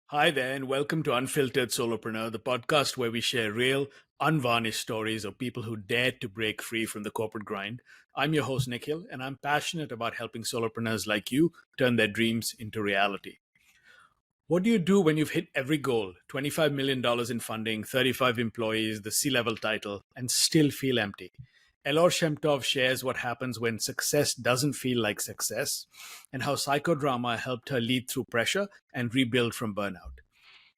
Hi there, and welcome to Unfiltered Solopreneur, the podcast where we share real, unvarnished stories of people who dared to break free from the corporate grind. I'm your host, Nikhil, and I'm passionate about helping solopreneurs like you turn their dreams into reality. What do you do when you've hit every goal, $25 million in funding, 35 employees, the C-level title, and still feel empty? Elor Shem Tov shares what happens when success doesn't feel like success and how psychodrama helped her lead through pressure and rebuild from burnout.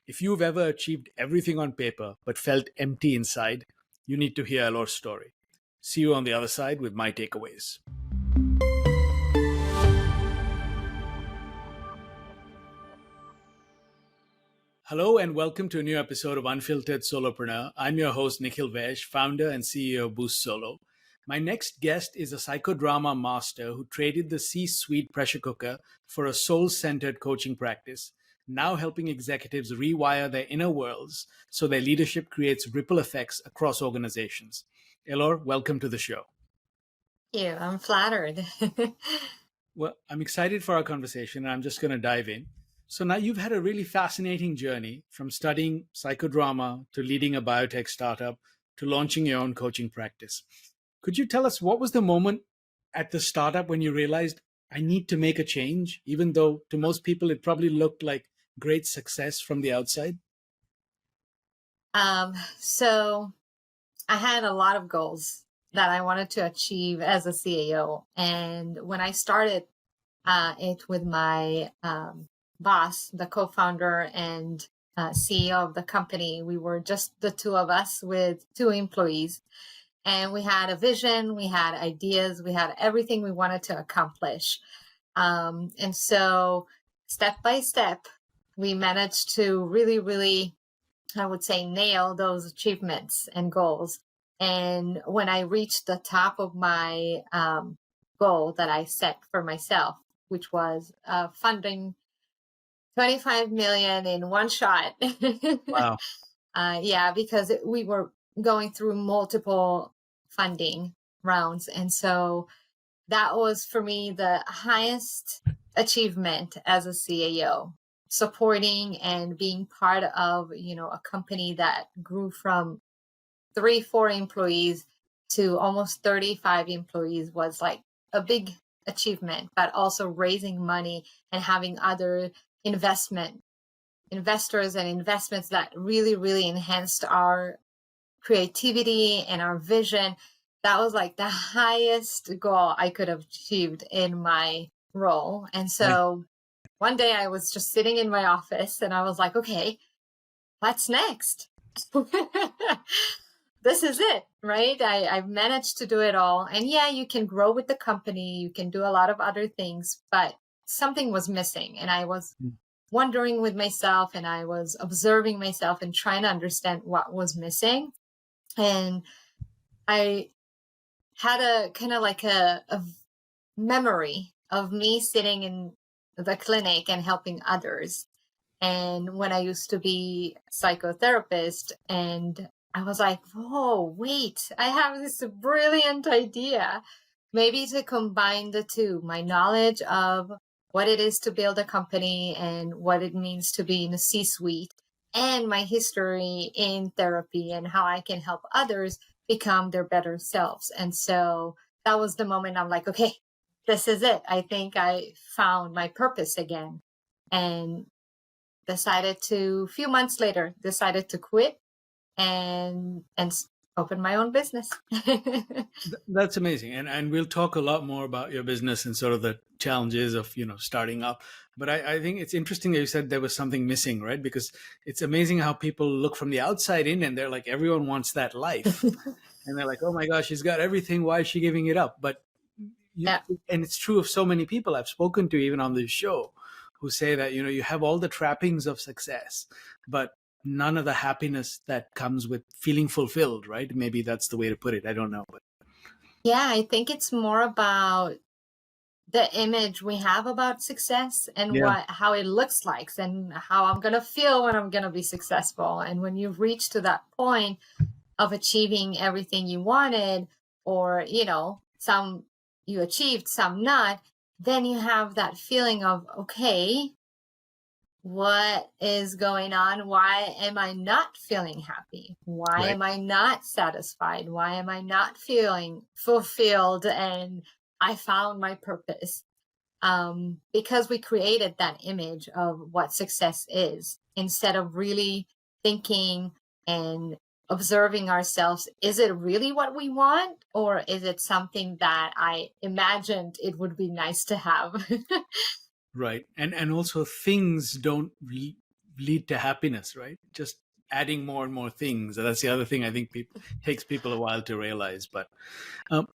If you've ever achieved everything on paper but felt empty inside, you need to hear Elor's story. See you on the other side with my takeaways. Hello and welcome to a new episode of Unfiltered Solopreneur. I'm your host, Nikhil Vaish, founder and CEO of Boost Solo. My next guest is a psychodrama master who traded the C-suite pressure cooker for a soul-centered coaching practice, now helping executives rewire their inner worlds so their leadership creates ripple effects across organizations. Elor, welcome to the show. Thank you. I'm flattered. Well, I'm excited for our conversation, and I'm just going to dive in. So now you've had a really fascinating journey from studying psychodrama to leading a biotech startup to launching your own coaching practice. Could you tell us what was the moment at the startup when you realized I need to make a change, even though to most people it probably looked like great success from the outside? So I had a lot of goals that I wanted to achieve as a CAO. And when I started it with my boss, the co-founder and CEO of the company, we were just the two of us with two employees. And we had a vision, we had ideas, we had everything we wanted to accomplish. And so step by step, we managed to really, I would say, nail those achievements and goals. And when I reached the top of my goal that I set for myself, which was funding 25 million in one shot. Wow. Yeah, because we were going through multiple funding rounds. And so that was for me the highest achievement as a CAO, supporting and being part of, a company that grew from 3-4 employees to almost 35 employees was like a big achievement, but also raising money and having other investors and investments that really enhanced our creativity and our vision. That was like the highest goal I could have achieved in my role. And so one day I was just sitting in my office and I was like, okay, what's next? This is it, right? I've managed to do it all. And yeah, you can grow with the company, you can do a lot of other things, but something was missing. And I was wondering with myself and I was observing myself and trying to understand what was missing. And I had a kind of like a memory of me sitting in the clinic and helping others. And when I used to be a psychotherapist, and I was like, whoa, wait, I have this brilliant idea. Maybe to combine the two, my knowledge of what it is to build a company and what it means to be in a C-suite, and my history in therapy and how I can help others become their better selves. And so that was the moment I'm like, okay, this is it. I think I found my purpose again. And a few months later, decided to quit and open my own business. That's amazing. And we'll talk a lot more about your business and sort of the challenges of, starting up. But I think it's interesting that you said there was something missing, right? Because it's amazing how people look from the outside in and they're like, everyone wants that life. And they're like, oh my gosh, she's got everything. Why is she giving it up? But Yeah. and it's true of so many people I've spoken to, even on this show, who say that, you have all the trappings of success, but none of the happiness that comes with feeling fulfilled, right? Maybe that's the way to put it. I don't know. But Yeah, I think it's more about the image we have about success and yeah. how it looks like and how I'm going to feel when I'm going to be successful. And when you've reached to that point of achieving everything you wanted, or, some you achieved, some not, then you have that feeling of, okay, what is going on? Why am I not feeling happy? Why Right. am I not satisfied? Why am I not feeling fulfilled and I found my purpose? Because we created that image of what success is instead of really thinking and observing ourselves. Is it really what we want, or is it something that I imagined it would be nice to have? Right. And also things don't lead to happiness, right? Just adding more and more things. That's the other thing I think people takes people a while to realize. But um,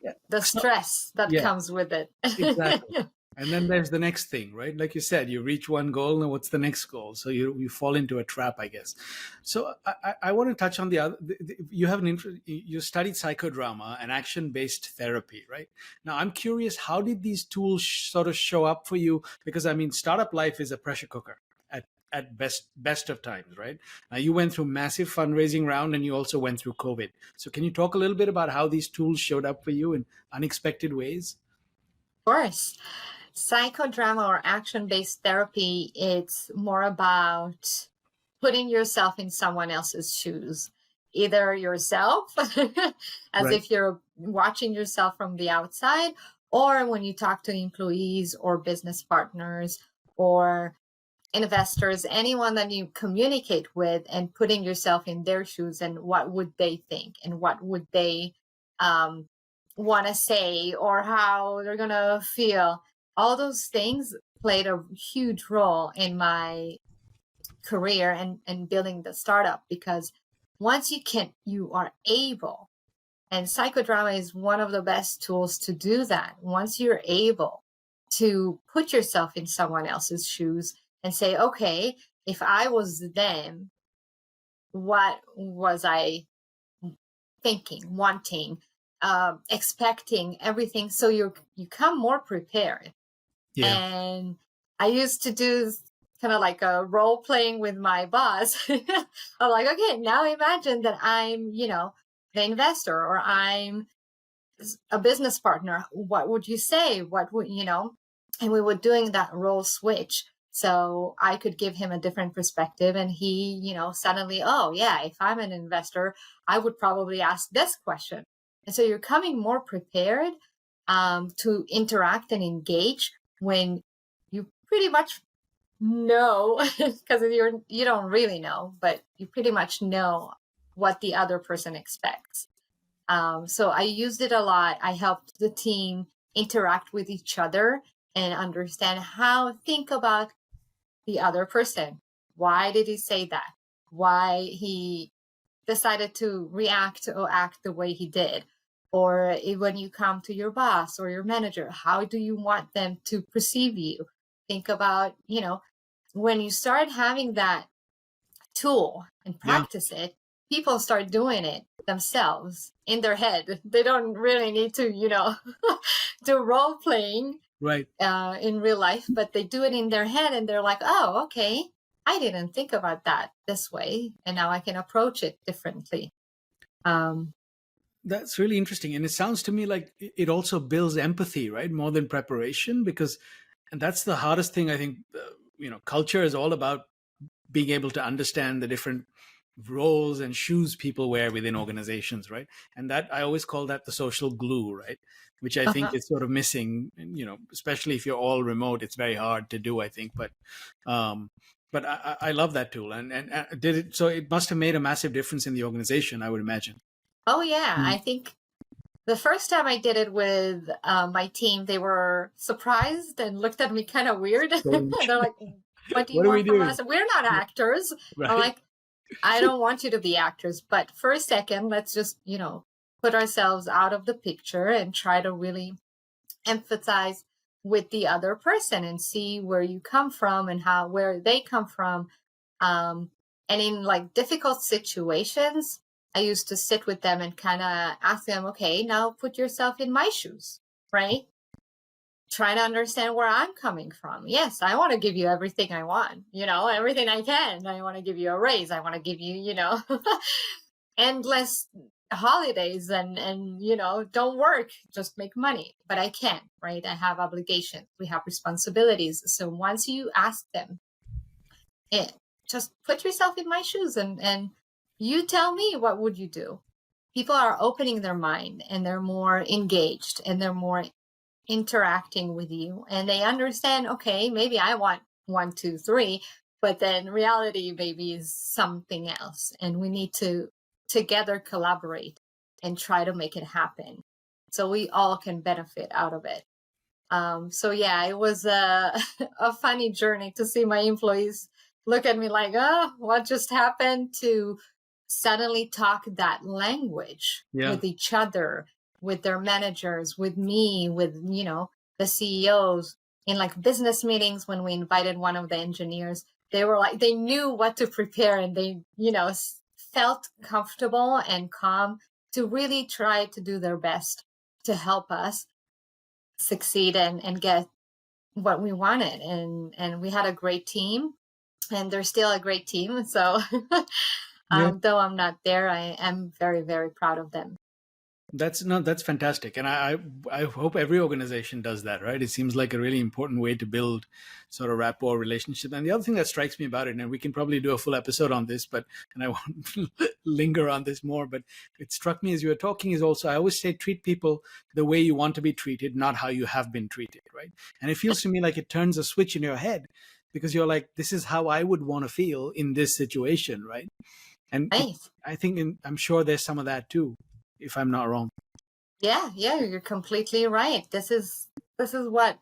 yeah, The so, stress that yeah, comes with it. exactly. And then there's the next thing, right? Like you said, you reach one goal, and what's the next goal? So you fall into a trap, I guess. So I want to touch on the other. You have an interest. You studied psychodrama and action-based therapy, right? Now I'm curious, how did these tools sort of show up for you? Because I mean, startup life is a pressure cooker at best of times, right? Now you went through massive fundraising round, and you also went through COVID. So can you talk a little bit about how these tools showed up for you in unexpected ways? Of course. Psychodrama or action-based therapy, it's more about putting yourself in someone else's shoes, either yourself, as Right. if you're watching yourself from the outside, or when you talk to employees or business partners or investors, anyone that you communicate with, and putting yourself in their shoes and what would they think and what would they um, want to say or how they're going to feel. All those things played a huge role in my career and building the startup, because once you are able, and psychodrama is one of the best tools to do that. Once you're able to put yourself in someone else's shoes and say, okay, if I was them, what was I thinking, wanting, expecting, everything? So you come more prepared. Yeah. And I used to do kind of like a role playing with my boss. I'm like, okay, now imagine that I'm, the investor, or I'm a business partner. What would you say? What would, and we were doing that role switch. So I could give him a different perspective, and he, suddenly, oh yeah, if I'm an investor, I would probably ask this question. And so you're coming more prepared to interact and engage when you pretty much know, because you don't really know, but you pretty much know what the other person expects. So I used it a lot. I helped the team interact with each other and understand think about the other person. Why did he say that? Why he decided to react or act the way he did? Or when you come to your boss or your manager, how do you want them to perceive you? Think about, when you start having that tool and Yeah. practice it, people start doing it themselves in their head. They don't really need to, do role playing Right. in real life, but they do it in their head, and they're like, oh, okay, I didn't think about that this way, and now I can approach it differently. That's really interesting. And it sounds to me like it also builds empathy, right? More than preparation, because, and that's the hardest thing, I think, culture is all about being able to understand the different roles and shoes people wear within organizations, right? And that, I always call that the social glue, right? Which I think Uh-huh. is sort of missing, especially if you're all remote, it's very hard to do, I think. But I love that tool. And did it, so it must have made a massive difference in the organization, I would imagine. Oh yeah, Mm. I think the first time I did it with my team, they were surprised and looked at me kind of weird. Strange. They're like, what do you What are we want from doing? us? We're not actors. I'm Right. like, I don't want you to be actors, but for a second, let's just, put ourselves out of the picture and try to really empathize with the other person and see where you come from and where they come from. Um, and in like difficult situations, I used to sit with them and kind of ask them, okay, now put yourself in my shoes, right? Try to understand where I'm coming from. Yes, I want to give you everything I want, everything I can. I want to give you a raise. I want to give you, endless holidays and don't work, just make money. But I can't, right? I have obligations. We have responsibilities. So once you ask them just put yourself in my shoes and you tell me, what would you do? People are opening their mind and they're more engaged and they're more interacting with you, and they understand, okay, maybe I want 1, 2, 3, but then reality maybe is something else, and we need to together collaborate and try to make it happen so we all can benefit out of it. So yeah, it was a a funny journey to see my employees look at me like, oh, what just happened, to suddenly talk that language Yeah. with each other, with their managers, with me, with, the CEOs. In like business meetings, when we invited one of the engineers, they were like, they knew what to prepare, and they, felt comfortable and calm to really try to do their best to help us succeed and get what we wanted. And we had a great team, and they're still a great team. So Yeah. though I'm not there, I am very, very proud of them. That's fantastic, and I hope every organization does that, right? It seems like a really important way to build sort of rapport relationship. And the other thing that strikes me about it, and we can probably do a full episode on this, and I won't linger on this more, but it struck me as you were talking is also, I always say, treat people the way you want to be treated, not how you have been treated, right? And it feels to me like it turns a switch in your head, because you're like, this is how I would want to feel in this situation, right? And Nice. I'm sure there's some of that too, if I'm not wrong. Yeah, you're completely right. This is what,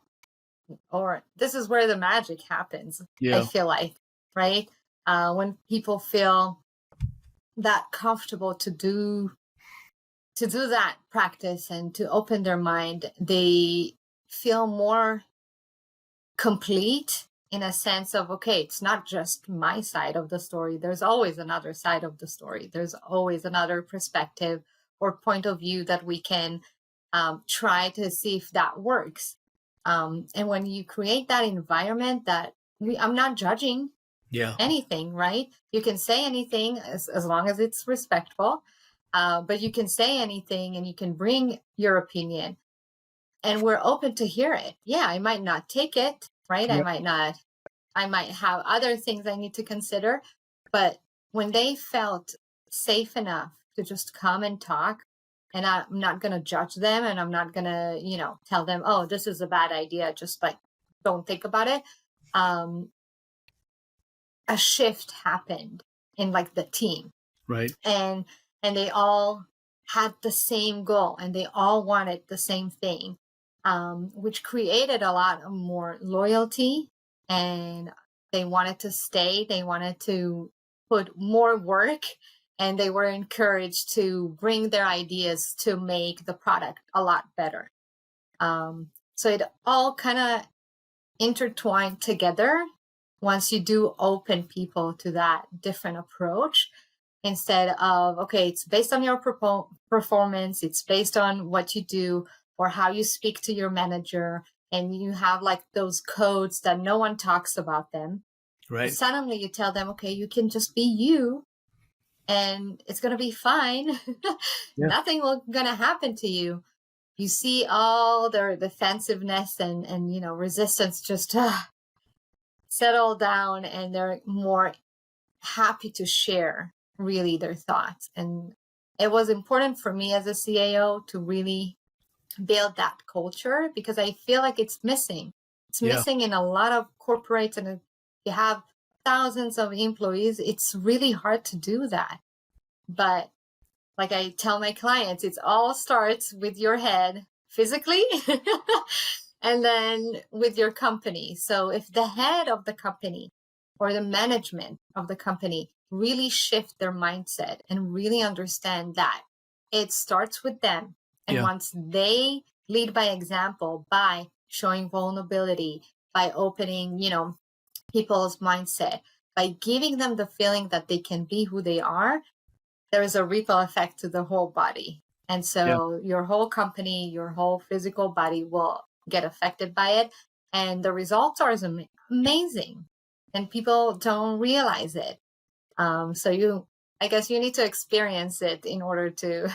or this is where the magic happens. Yeah. I feel like, right? When people feel that comfortable to do that practice and to open their mind, they feel more complete, in a sense of, okay, it's not just my side of the story. There's always another side of the story. There's always another perspective or point of view that we can try to see if that works. And when you create that environment that I'm not judging anything, right? You can say anything as long as it's respectful, but you can say anything and you can bring your opinion, and we're open to hear it. Yeah, I might not take it, right? Yeah. I might have other things I need to consider, but when they felt safe enough to just come and talk, and I'm not going to judge them, and I'm not going to, tell them, oh, this is a bad idea, just like, don't think about it. A shift happened in like the team. Right. And they all had the same goal, and they all wanted the same thing, which created a lot more loyalty, and they wanted to stay. They wanted to put more work, and they were encouraged to bring their ideas to make the product a lot better. So it all kind of intertwined together once you do open people to that different approach, instead of, okay, it's based on your performance, it's based on what you do or how you speak to your manager, and you have like those codes that no one talks about them. Right. Suddenly you tell them, okay, you can just be you and it's going to be fine. Nothing will going to happen to you. You see all their defensiveness and resistance just settle down, and they're more happy to share really their thoughts. And it was important for me as a CAO to really build that culture, because I feel like it's missing. It's missing in a lot of corporates, and if you have thousands of employees, it's really hard to do that. But like I tell my clients, it all starts with your head physically and then with your company. So if the head of the company or the management of the company really shift their mindset and really understand that it starts with them, and once they lead by example, by showing vulnerability, by opening, people's mindset, by giving them the feeling that they can be who they are, there is a ripple effect to the whole body. And so your whole company, your whole physical body will get affected by it. And the results are amazing. And people don't realize it. So I guess you need to experience it in order to,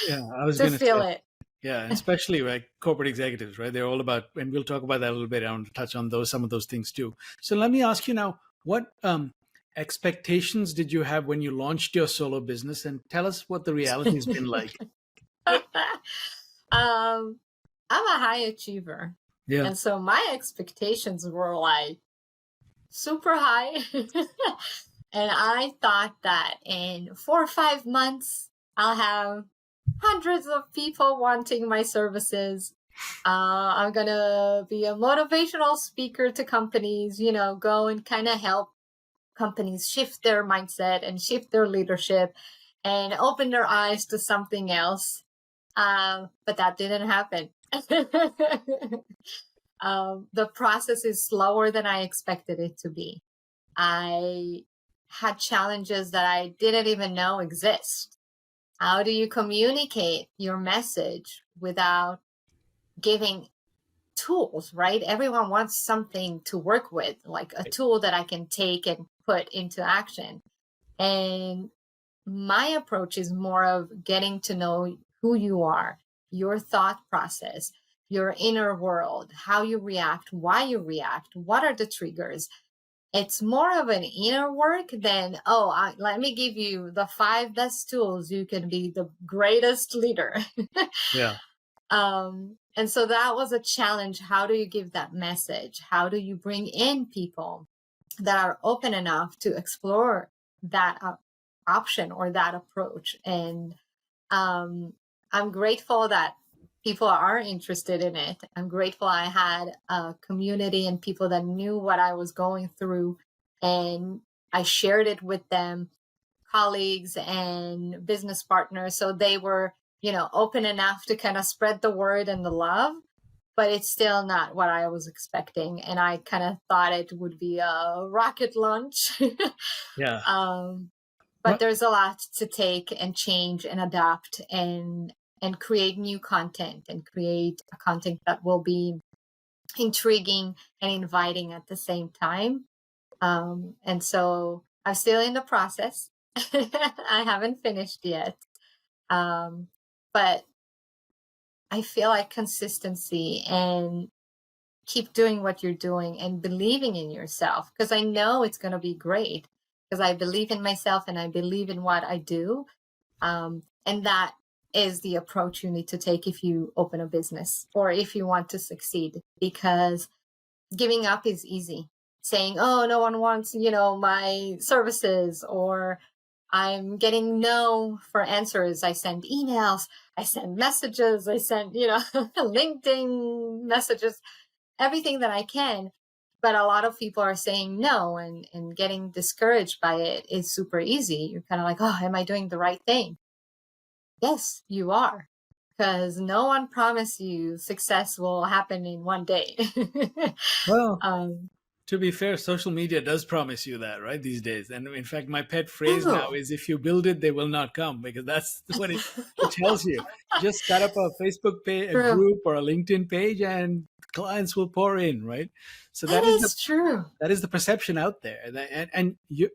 I was to feel it. Yeah, and especially like corporate executives, right? They're all about, and we'll talk about that a little bit. I want to touch on some of those things too. So let me ask you now, What expectations did you have when you launched your solo business? And tell us what the reality has been like. I'm a high achiever. Yeah. And so my expectations were like super high. And I thought that in 4 or 5 months, I'll have hundreds of people wanting my services. I'm going to be a motivational speaker to companies, go and kind of help companies shift their mindset and shift their leadership and open their eyes to something else. But that didn't happen. The process is slower than I expected it to be. I had challenges that I didn't even know exist. How do you communicate your message without giving tools, right? Everyone wants something to work with, like a tool that I can take and put into action. And my approach is more of getting to know who you are, your thought process, your inner world, how you react, why you react, what are the triggers. It's more of an inner work than, let me give you the 5 best tools you can be the greatest leader. Yeah. And so that was a challenge. How do you give that message? How do you bring in people that are open enough to explore that option or that approach? And I'm grateful that people are interested in it. I'm grateful I had a community and people that knew what I was going through, and I shared it with them, colleagues and business partners. So they were, open enough to kind of spread the word and the love, but it's still not what I was expecting. And I kind of thought it would be a rocket launch. Yeah. But there's a lot to take and change and adapt and create new content and create a content that will be intriguing and inviting at the same time. And so I'm still in the process. I haven't finished yet. But I feel like consistency and keep doing what you're doing and believing in yourself, because I know it's going to be great, because I believe in myself and I believe in what I do. And that is the approach you need to take if you open a business or if you want to succeed, because giving up is easy. Saying, oh, no one wants, my services, or I'm getting no for answers. I send emails, I send messages, I send, LinkedIn messages, everything that I can. But a lot of people are saying no, and getting discouraged by it is super easy. You're kind of like, oh, am I doing the right thing? Yes, you are. Because no one promised you success will happen in one day. Well, to be fair, social media does promise you that, right, these days. And in fact, my pet phrase now is, if you build it, they will not come, because that's what it tells you. Just start up a Facebook page, a group, or a LinkedIn page, and clients will pour in, right? So that is true. That is the perception out there. And you,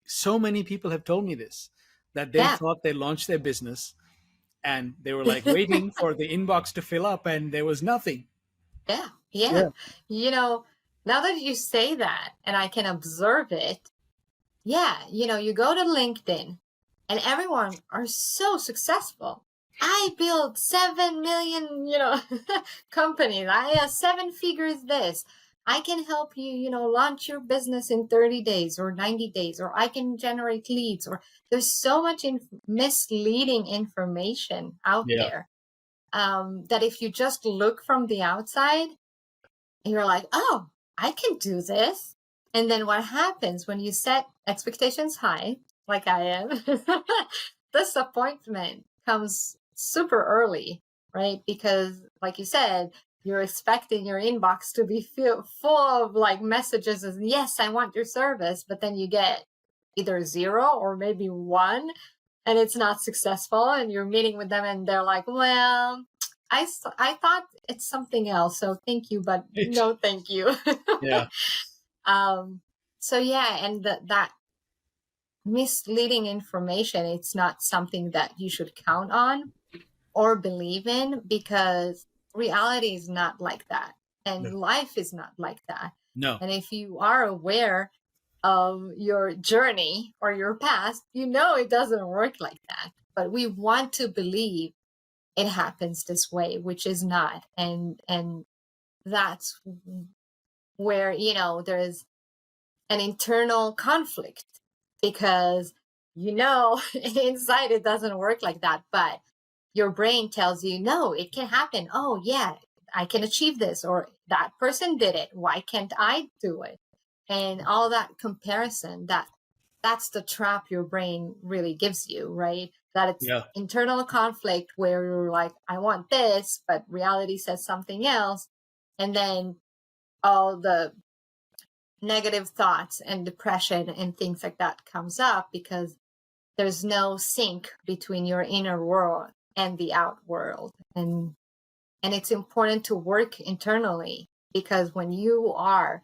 so many people have told me this, that they thought they launched their business and they were like waiting for the inbox to fill up, and there was nothing. Yeah. Now that you say that and I can observe it, you go to LinkedIn and everyone are so successful. I built 7 million, companies. I have 7 figures this. I can help you, launch your business in 30 days or 90 days, or I can generate leads, or there's so much misleading information out there that if you just look from the outside, you're like, oh, I can do this. And then what happens when you set expectations high, like I am, disappointment comes super early, right? Because like you said, you're expecting your inbox to be full of like messages as, yes, I want your service. But then you get either 0 or maybe 1, and it's not successful. And you're meeting with them and they're like, well, I thought it's something else. So thank you, but no, thank you. Yeah. So and that misleading information, it's not something that you should count on or believe in, because reality is not like that. And life is not like that. No. And if you are aware of your journey or your past, you know it doesn't work like that. But we want to believe it happens this way, which is not. And that's where, you know, there's an internal conflict because, you know, inside it doesn't work like that. But your brain tells you, no, it can happen. Oh, yeah, I can achieve this, or that person did it. Why can't I do it? And all that comparison, that's the trap your brain really gives you, right? That it's Yeah. internal conflict where you're like, I want this, but reality says something else. And then all the negative thoughts and depression and things like that comes up because there's no sync between your inner world and the out world. And it's important to work internally, because when you are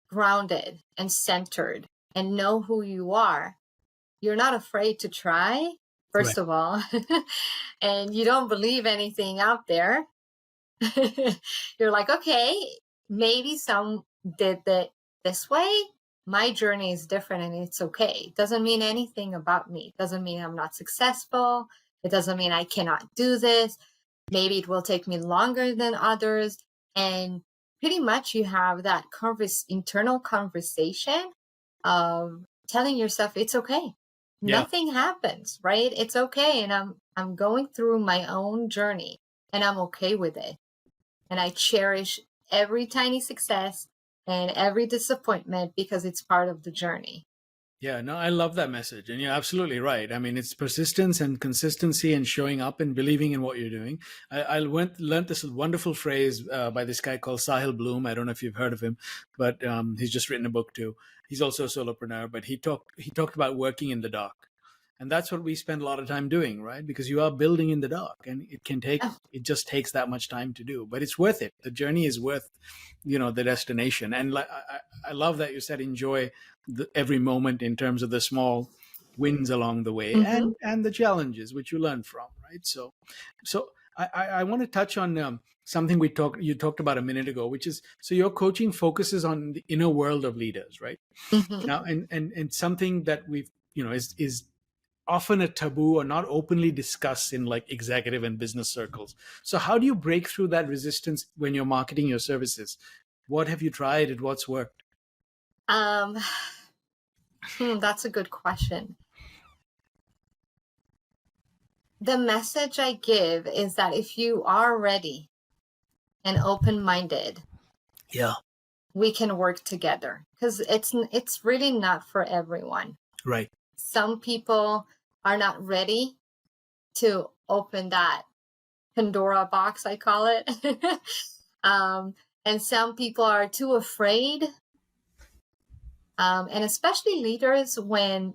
grounded and centered and know who you are, you're not afraid to try, first Right. of all, and you don't believe anything out there. You're like, okay, maybe some did it this way. My journey is different and it's okay. It doesn't mean anything about me. It doesn't mean I'm not successful. It doesn't mean I cannot do this. Maybe it will take me longer than others. And pretty much you have that internal conversation of telling yourself it's okay. Yeah. Nothing happens, right? It's okay. And I'm going through my own journey and I'm okay with it. And I cherish every tiny success and every disappointment because it's part of the journey. Yeah, no, I love that message. And you're absolutely right. I mean, it's persistence and consistency and showing up and believing in what you're doing. I learned this wonderful phrase by this guy called Sahil Bloom. I don't know if you've heard of him, but he's just written a book too. He's also a solopreneur, but he talked about working in the dark. And that's what we spend a lot of time doing, right? Because you are building in the dark, and Oh, it just takes that much time to do, but it's worth it. The journey is worth, the destination. And I love that you said enjoy every moment in terms of the small wins along the way, mm-hmm, and the challenges which you learn from, right? So I want to touch on something you talked about a minute ago, which is, so your coaching focuses on the inner world of leaders, right? mm-hmm. Now, and something that we've, is often a taboo or not openly discussed in like executive and business circles. So how do you break through that resistance when you're marketing your services? What have you tried and what's worked? Um, that's a good question. The message I give is that if you are ready and open-minded, Yeah. we can work together, because it's really not for everyone. Right. Some people are not ready to open that Pandora box, I call it. And some people are too afraid. And especially leaders, when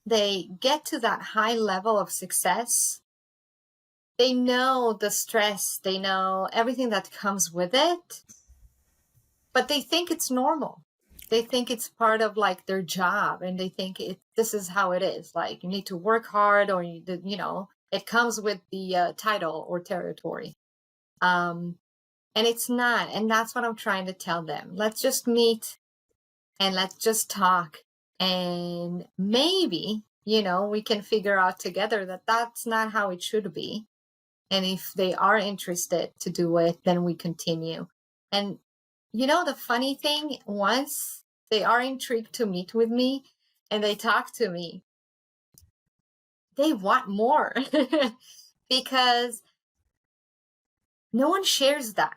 they get to that high level of success, they know the stress, they know everything that comes with it, but they think it's normal. They think it's part of like their job, and they think this is how it is. Like, you need to work hard, or it comes with the title or territory. And it's not. And that's what I'm trying to tell them. Let's just meet and let's just talk. And maybe, we can figure out together that that's not how it should be. And if they are interested to do it, then we continue. And the funny thing, once they are intrigued to meet with me and they talk to me, they want more because no one shares that.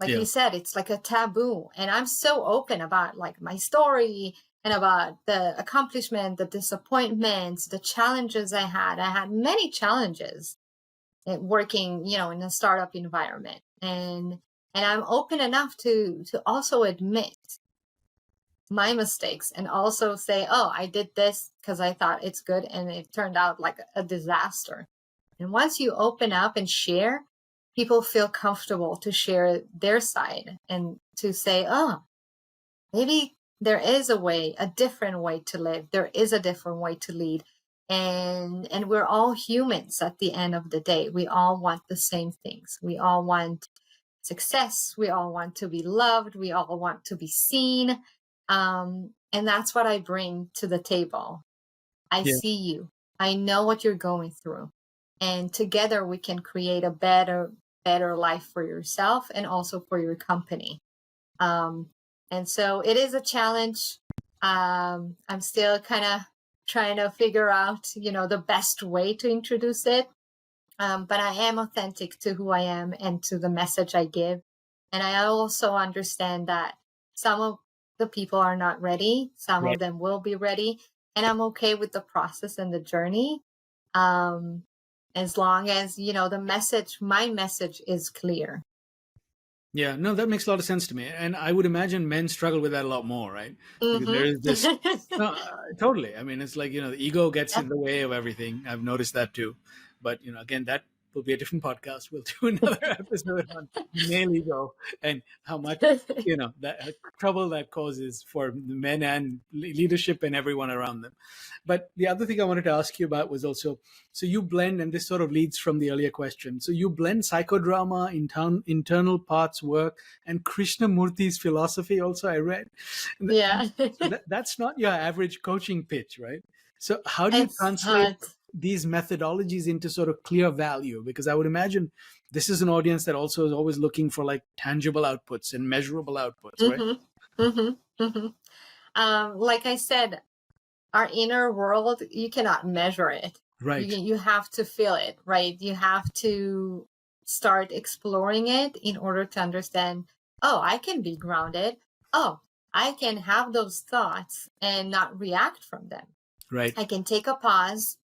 Like you said, it's like a taboo. And I'm so open about like my story and about the accomplishment, the disappointments, the challenges I had. I had many challenges working, in a startup environment. And I'm open enough to also admit my mistakes and also say, oh, I did this because I thought it's good and it turned out like a disaster. And once you open up and share, people feel comfortable to share their side and to say, oh, maybe there is a different way to live. There is a different way to lead. And we're all humans at the end of the day. We all want the same things. We all want success. We all want to be loved. We all want to be seen. And that's what I bring to the table. I Yeah. see you. I know what you're going through. And together we can create a better life for yourself and also for your company. And so it is a challenge. I'm still kind of trying to figure out, the best way to introduce it. But I am authentic to who I am and to the message I give. And I also understand that some of the people are not ready. Some Right. of them will be ready. And I'm okay with the process and the journey. Um, as long as, my message is clear. Yeah, no, that makes a lot of sense to me. And I would imagine men struggle with that a lot more, right? Because there is this, Mm-hmm. no, totally. I mean, it's like, the ego gets Yeah. in the way of everything. I've noticed that too. But, again, that will be a different podcast. We'll do another episode on male ego and how much, that trouble that causes for the men and leadership and everyone around them. But the other thing I wanted to ask you about was also, so you blend, and this sort of leads from the earlier question. So you blend psychodrama, internal parts work, and Krishnamurti's philosophy. Also, I read. Yeah. So that's not your average coaching pitch, right? So how do you It's translate not. these methodologies into sort of clear value? Because I would imagine this is an audience that also is always looking for like tangible outputs and measurable outputs, right? Mm-hmm. Mm-hmm. Mm-hmm. Like I said, our inner world, you cannot measure it. Right. You have to feel it, right? You have to start exploring it in order to understand, oh, I can be grounded. Oh, I can have those thoughts and not react from them. Right. I can take a pause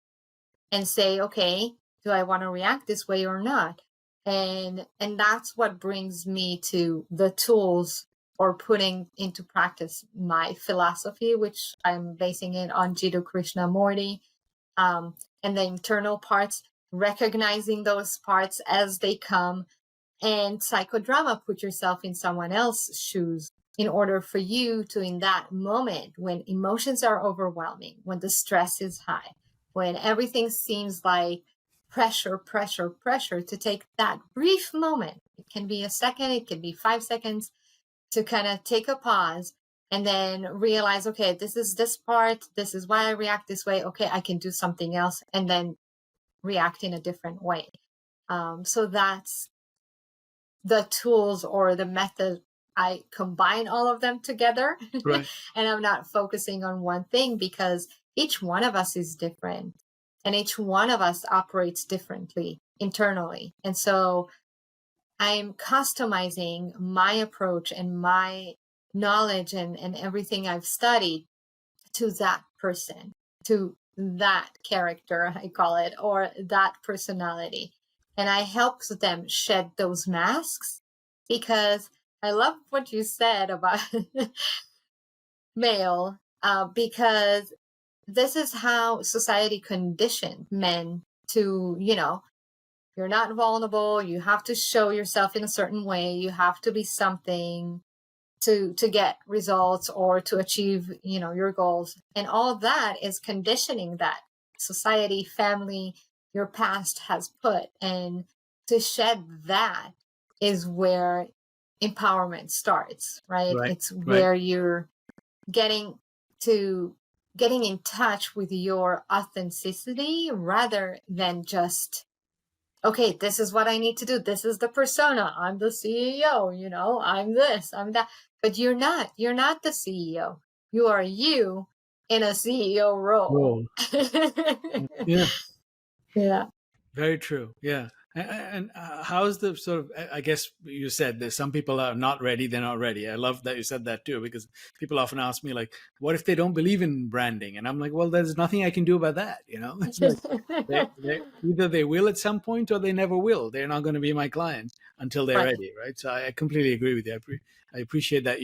and say, okay, do I want to react this way or not? And that's what brings me to the tools or putting into practice my philosophy, which I'm basing it on Jiddu Krishnamurti, and the internal parts, recognizing those parts as they come, and psychodrama, put yourself in someone else's shoes in order for you to, in that moment when emotions are overwhelming, when the stress is high, when everything seems like pressure, pressure, pressure, to take that brief moment. It can be a second, it can be 5 seconds, to kind of take a pause and then realize, okay, this is this part, this is why I react this way. Okay, I can do something else, and then react in a different way. So that's the tools or the method. I combine all of them together. Right. And I'm not focusing on one thing, because each one of us is different and each one of us operates differently internally. And so I'm customizing my approach and my knowledge and everything I've studied to that person, to that character, I call it, or that personality. And I help them shed those masks, because I love what you said about male, because this is how society conditioned men to, you're not vulnerable. You have to show yourself in a certain way. You have to be something to get results or to achieve, your goals. And all that is conditioning that society, family, your past has put. And to shed that is where empowerment starts, right? Right. It's Right. where you're getting in touch with your authenticity, rather than just, okay, this is what I need to do. This is the persona. I'm the CEO, I'm this, I'm that. But you're not the CEO. You are you in a CEO role. Whoa. Yeah. Yeah. Very true. Yeah. And how's the sort of, I guess you said that some people are not ready, they're not ready. I love that you said that too, because people often ask me, like, what if they don't believe in branding? And I'm like, well, there's nothing I can do about that. It's like either they will at some point or they never will. They're not going to be my client until they're Right. ready. Right. So I completely agree with you. I appreciate that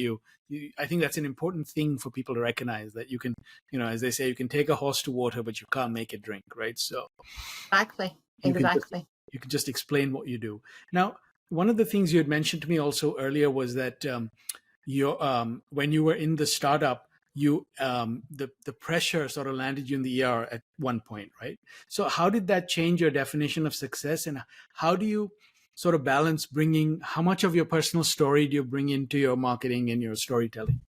I think that's an important thing for people to recognize, that you can, as they say, you can take a horse to water, but you can't make it drink. Right. So Exactly. you can Exactly. just explain what you do. Now, one of the things you had mentioned to me also earlier was that when you were in the startup, you the pressure sort of landed you in the ER at one point, right? So how did that change your definition of success, and how do you sort of balance bringing, how much of your personal story do you bring into your marketing and your storytelling?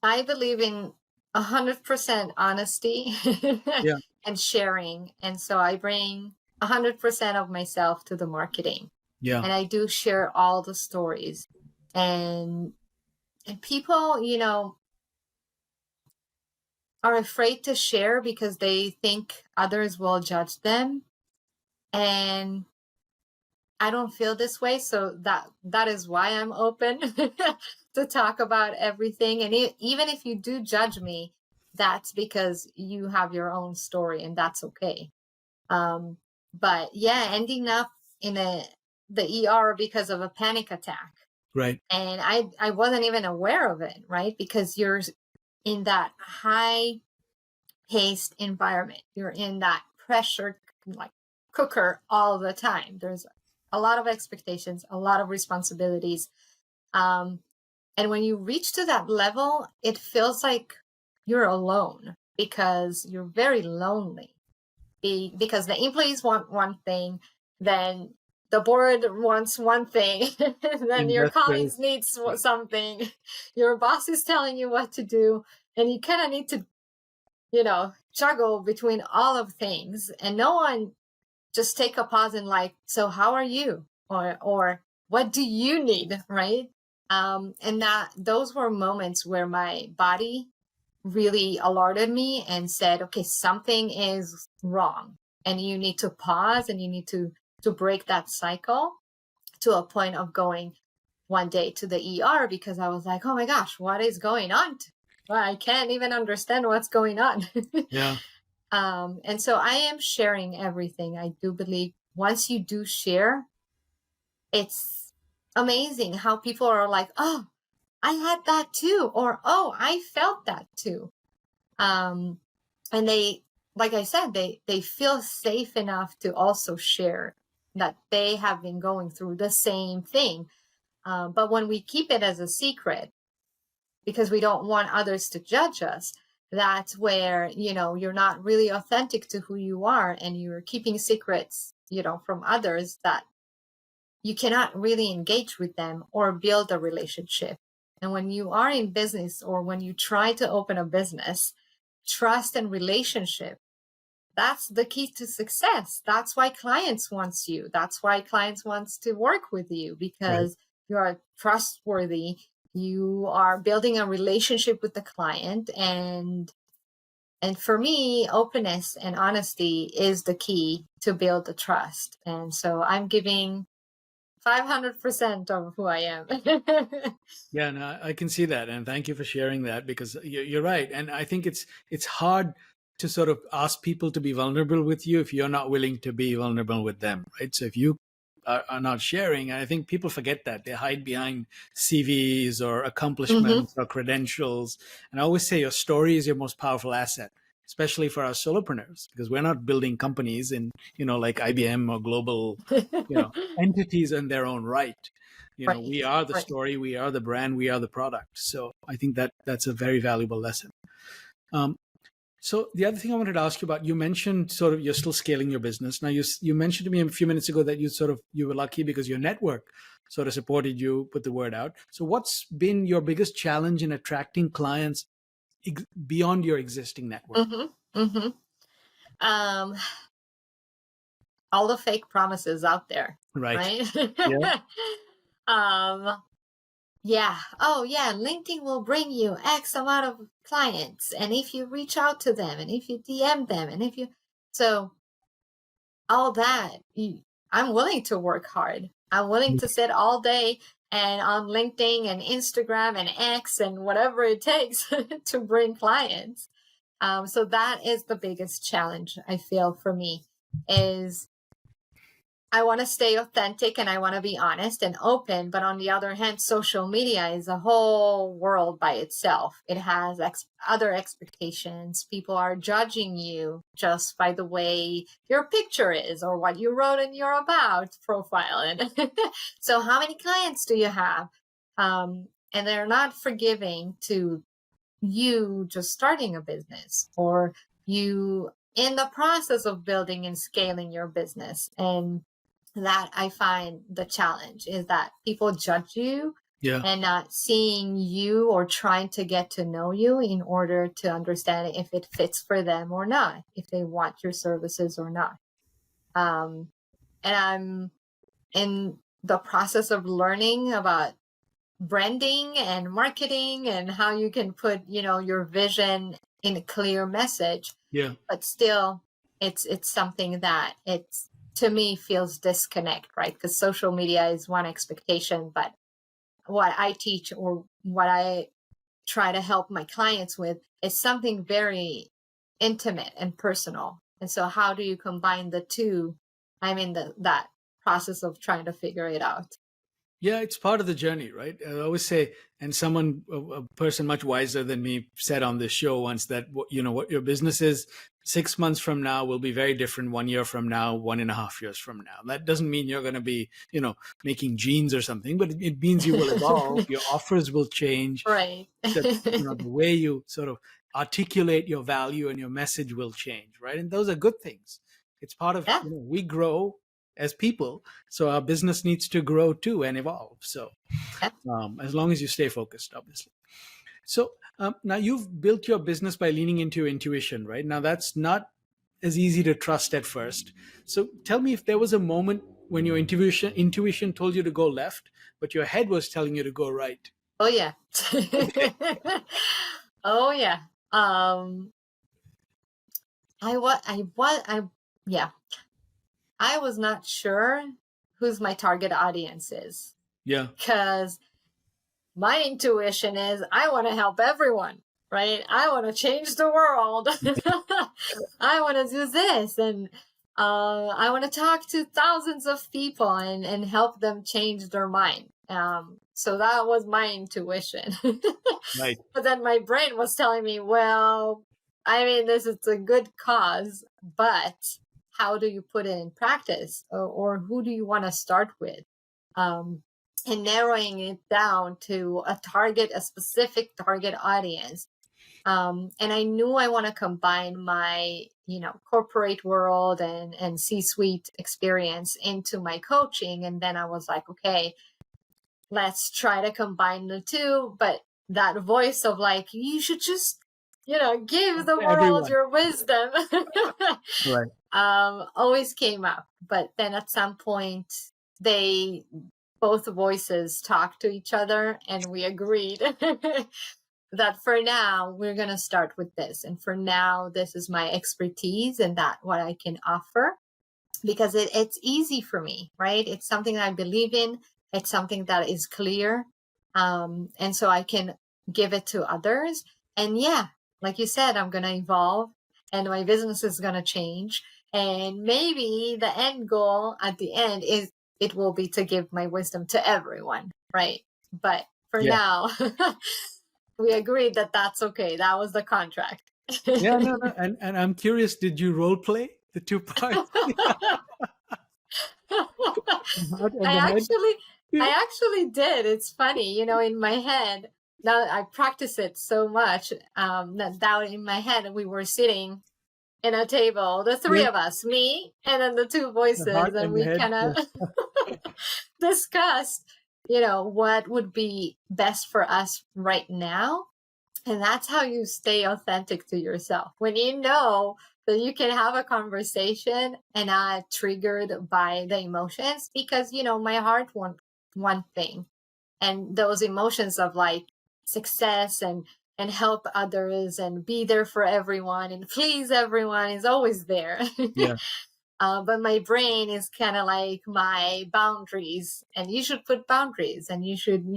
I believe in 100% honesty Yeah. and sharing. And so I bring 100% of myself to the marketing. Yeah. And I do share all the stories. And people, are afraid to share because they think others will judge them. And I don't feel this way, so that is why I'm open to talk about everything. And even if you do judge me, that's because you have your own story, and that's okay. Um, but yeah, ending up in the ER because of a panic attack, Right. and I wasn't even aware of it, right? Because you're in that high paced environment, you're in that pressure like cooker all the time. There's a lot of expectations, a lot of responsibilities. Um, and when you reach to that level, it feels like you're alone because you're very lonely. Because the employees want one thing, then the board wants one thing, then your Investors. colleagues need something, your boss is telling you what to do, and you kind of need to, juggle between all of things, and no one just take a pause and like, so how are you? Or what do you need? Right. And those were moments where my body really alerted me and said, okay, something is wrong. And you need to pause and you need to break that cycle, to a point of going one day to the ER because I was like, oh my gosh, what is going on? Well, I can't even understand what's going on. Yeah. And so I am sharing everything. I do believe once you do share, it's amazing how people are like, oh, I had that too, or oh, I felt that too. And they, like I said, they feel safe enough to also share that they have been going through the same thing. But when we keep it as a secret because we don't want others to judge us, that's where, you're not really authentic to who you are, and you're keeping secrets, from others, that you cannot really engage with them or build a relationship. And when you are in business, or when you try to open a business, trust and relationship, that's the key to success. That's why clients wants you. That's why clients wants to work with you, Right. because you are trustworthy. You are building a relationship with the client. And for me, openness and honesty is the key to build the trust. And so I'm giving 500% of who I am. Yeah, no, I can see that, and thank you for sharing that, because you're right. And I think it's hard to sort of ask people to be vulnerable with you if you're not willing to be vulnerable with them, right? So if you are not sharing, I think people forget that. They hide behind CVs or Hmm. accomplishments or credentials. And I always say your story is your most powerful asset, especially for our solopreneurs, because we're not building companies in, like IBM or global, entities in their own right. Right, We are the right. story, we are the brand, we are the product. So I think that's a very valuable lesson. Um, so the other thing I wanted to ask you about, you mentioned sort of you're still scaling your business. Now you mentioned to me a few minutes ago that you were lucky because your network sort of supported you put the word out. So what's been your biggest challenge in attracting clients beyond your existing network? Hmm. Hmm. Um, all the fake promises out there, Right. right? Yeah. um, yeah. Oh, yeah. LinkedIn will bring you X amount of clients. And if you reach out to them, and if you DM them, and so all that, I'm willing to work hard. I'm willing to sit all day and on LinkedIn and Instagram and X and whatever it takes to bring clients. So that is the biggest challenge I feel for me, is I want to stay authentic and I want to be honest and open. But on the other hand, social media is a whole world by itself. It has other expectations. People are judging you just by the way your picture is or what you wrote in your about profile. And so how many clients do you have? And they're not forgiving to you just starting a business, or you in the process of building and scaling your business. And that I find the challenge is that people judge you Yeah. and not seeing you or trying to get to know you in order to understand if it fits for them or not, if they want your services or not. And I'm in the process of learning about branding and marketing and how you can put, your vision in a clear message. Yeah. But still, it's something that it's, to me, feels disconnect, right? Because social media is one expectation, but what I teach or what I try to help my clients with is something very intimate and personal. And so how do you combine the two? I'm in that process of trying to figure it out. Yeah, it's part of the journey, right? I always say, and someone, a person much wiser than me, said on this show once that what your business is 6 months from now will be very different 1 year from now, 1.5 years from now. That doesn't mean you're going to be, making jeans or something, but it means you will evolve. Your offers will change. Right. The way you sort of articulate your value and your message will change, right? And those are good things. It's part of, Yeah. we grow as people, so our business needs to grow too and evolve. So Yeah. as long as you stay focused, obviously. So now you've built your business by leaning into your intuition, right? Now that's not as easy to trust at first. So tell me if there was a moment when your intuition told you to go left, but your head was telling you to go right. Oh yeah. Oh yeah. Yeah. I was not sure who's my target audience is. Yeah. Because my intuition is I want to help everyone, right? I want to change the world. I want to do this. And I want to talk to thousands of people and help them change their mind. So that was my intuition. Right. But then my brain was telling me, well, I mean, this is a good cause, but how do you put it in practice? Or who do you want to start with? And narrowing it down to a specific target audience. And I knew I want to combine my, corporate world and C-suite experience into my coaching. And then I was like, okay, let's try to combine the two. But that voice of like, you should just, give the world Everyone. your wisdom. Right. Always came up. But then at some point, both voices talked to each other and we agreed that for now we're going to start with this, and for now this is my expertise and that what I can offer, because it's easy for me, right? It's something that I believe in, it's something that is clear, and so I can give it to others. And yeah, like you said, I'm going to evolve and my business is going to change, and maybe the end goal at the end is it will be to give my wisdom to everyone, right? But for now, we agreed that that's okay. That was the contract. Yeah, no. And I'm curious, did you role play the two parts? I actually did. It's funny, in my head. Now I practice it so much that down in my head we were sitting in a table, the three of us, me and then the two voices, and we kind of discussed, what would be best for us right now. And that's how you stay authentic to yourself. When you know that you can have a conversation and not triggered by the emotions, because, my heart wants one thing. And those emotions of like success and help others and be there for everyone and please everyone is always there. Yeah. But my brain is kind of like my boundaries, and you should put boundaries, and you should,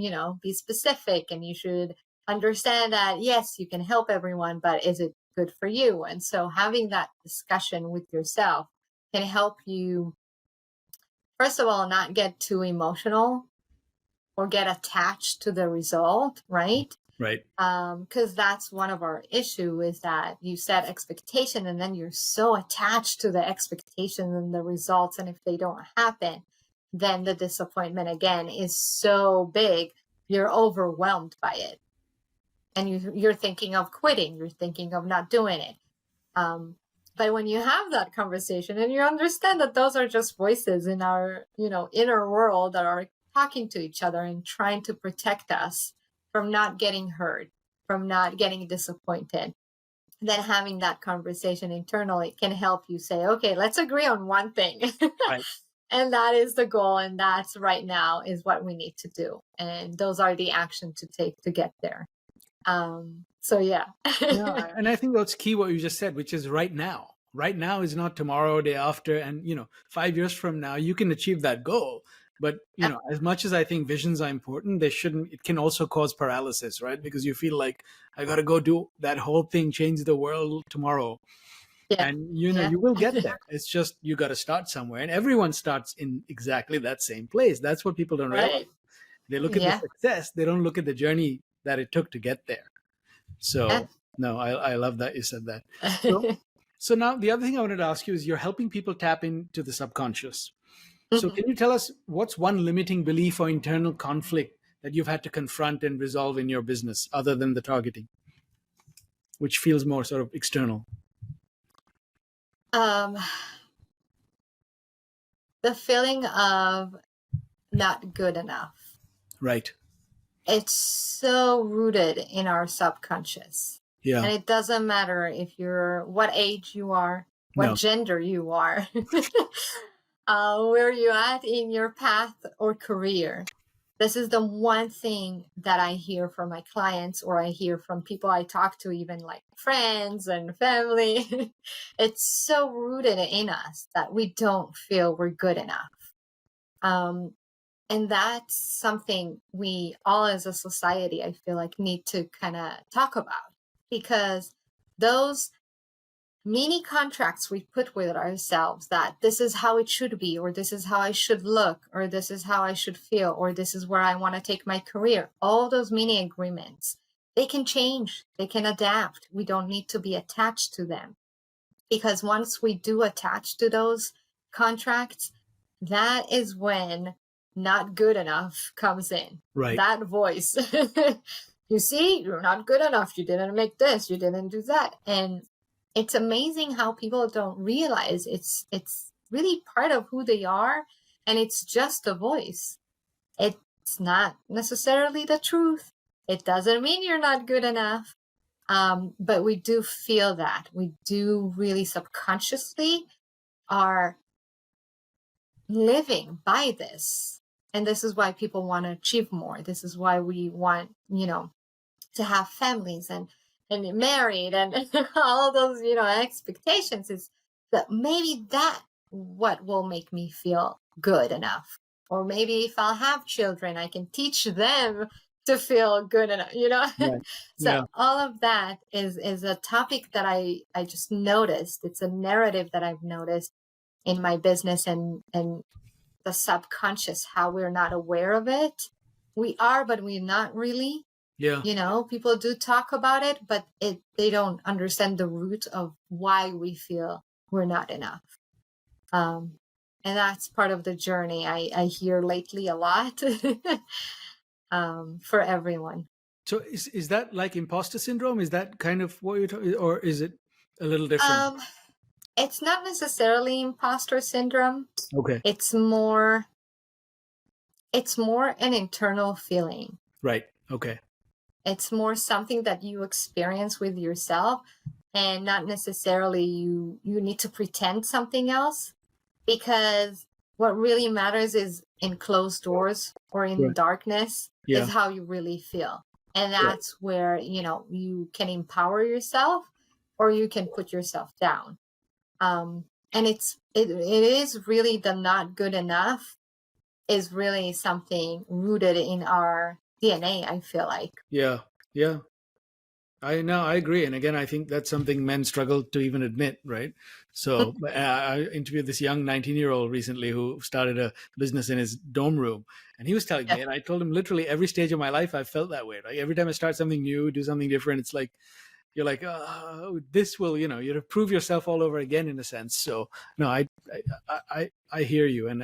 be specific, and you should understand that, yes, you can help everyone, but is it good for you? And so having that discussion with yourself can help you, first of all, not get too emotional or get attached to the result, right? Right. Because that's one of our issue, is that you set expectation and then you're so attached to the expectation and the results. And if they don't happen, then the disappointment again is so big, you're overwhelmed by it. And you're thinking of quitting, you're thinking of not doing it. But when you have that conversation and you understand that those are just voices in our, inner world that are talking to each other and trying to protect us from not getting hurt, from not getting disappointed, then having that conversation internally can help you say, okay, let's agree on one thing. Right. And that is the goal. And that's right now is what we need to do. And those are the actions to take to get there. So yeah. Yeah, and I think that's key what you just said, which is right now. Right now is not tomorrow, day after, and 5 years from now you can achieve that goal. But as much as I think visions are important, it can also cause paralysis, right? Because you feel like I got to go do that whole thing, change the world tomorrow. Yeah. And you will get there. It's just you got to start somewhere, and everyone starts in exactly that same place. That's what people don't realize. They look at the success, they don't look at the journey that it took to get there. So no, I love that you said that. So now the other thing I wanted to ask you is you're helping people tap into the subconscious. So can you tell us what's one limiting belief or internal conflict that you've had to confront and resolve in your business other than the targeting, which feels more sort of external? The feeling of not good enough. Right. It's so rooted in our subconscious. Yeah. And it doesn't matter if you're what age you are, what gender you are, where you're at in your path or career. This is the one thing that I hear from my clients, or I hear from people I talk to, even like friends and family. It's so rooted in us that we don't feel we're good enough. And that's something we all as a society, I feel like, need to kind of talk about, because those mini contracts we put with ourselves, that this is how it should be, or this is how I should look, or this is how I should feel, or this is where I want to take my career. All those mini agreements, they can change, they can adapt. We don't need to be attached to them, because once we do attach to those contracts, that is when not good enough comes in. Right. That voice. You see, you're not good enough. You didn't make this. You didn't do that. And it's amazing how people don't realize it's really part of who they are. And it's just a voice. It's not necessarily the truth. It doesn't mean you're not good enough. But we do feel that. We do really subconsciously are living by this. And this is why people want to achieve more. This is why we want, to have families and married and all those, expectations, is that maybe that what will make me feel good enough. Or maybe if I'll have children, I can teach them to feel good enough, Right. So all of that is a topic that I just noticed. It's a narrative that I've noticed in my business, and the subconscious, how we're not aware of it. We are, but we're not really. Yeah. People do talk about it, but they don't understand the root of why we feel we're not enough. And that's part of the journey I hear lately a lot for everyone. So is that like imposter syndrome? Is that kind of what you're talking, or is it a little different? It's not necessarily imposter syndrome. Okay. It's more an internal feeling. Right. Okay. It's more something that you experience with yourself, and not necessarily you need to pretend something else, because what really matters is in closed doors or in darkness is how you really feel. And that's where, you can empower yourself, or you can put yourself down. And it is really the not good enough is really something rooted in our DNA, I feel like. Yeah. I agree. And again, I think that's something men struggle to even admit, right? So I interviewed this young 19-year-old recently who started a business in his dorm room. And he was telling me, and I told him literally every stage of my life, I felt that way. Like every time I start something new, do something different, it's like, you're like, this will, you prove yourself all over again, in a sense. So no, I hear you. And